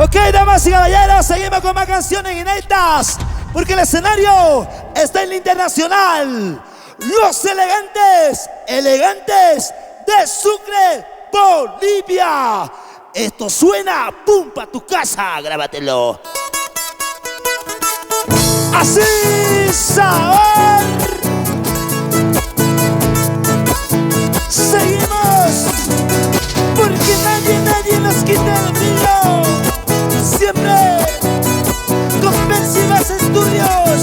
Ok, damas y caballeros, seguimos con más canciones inéditas, porque el escenario está en la internacional. Los elegantes de Sucre, Bolivia. Esto suena, pum, pa' tu casa, grábatelo. Así, sabor. Seguimos, porque nadie nos quita el brillo. Siempre con Pensivas Estudios,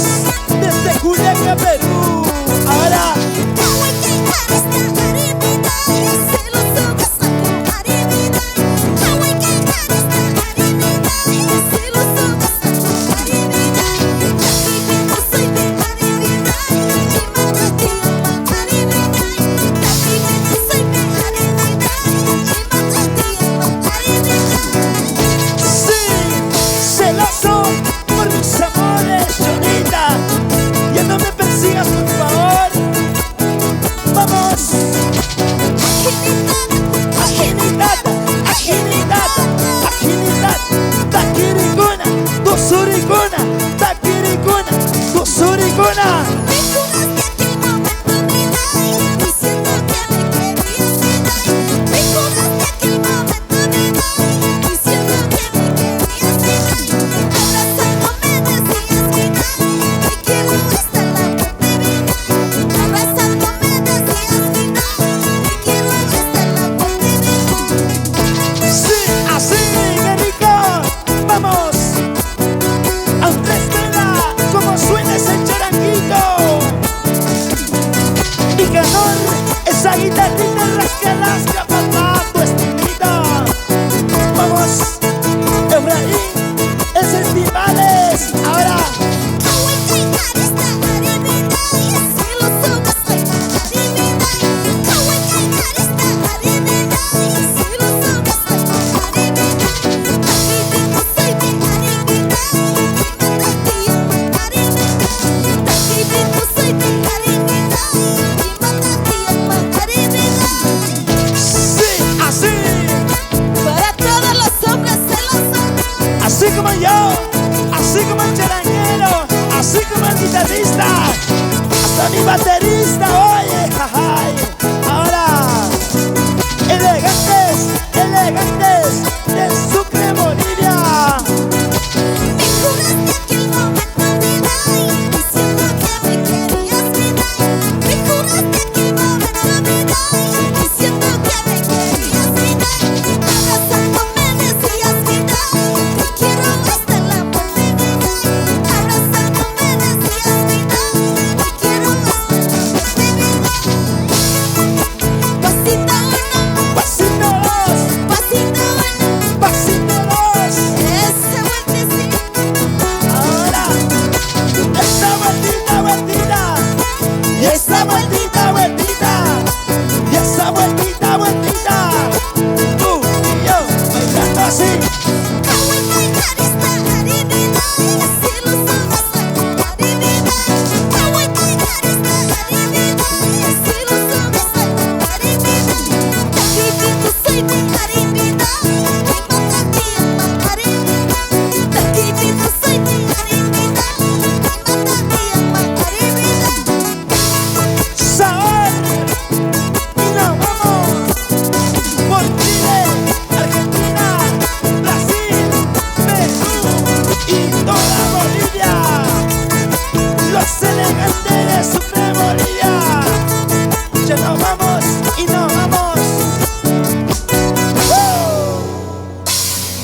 desde Juliaca, Perú. Ahora esa guitarrita rasca, papá, tu estilita. Vamos, Efraín, es Estivales. Ahora así como yo, así como el charanguero, así como el guitarrista, hasta mi baterista, oye, jajay. Ahora, elegantes de Sucre, Bolivia.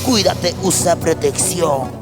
Cuídate, usa protección.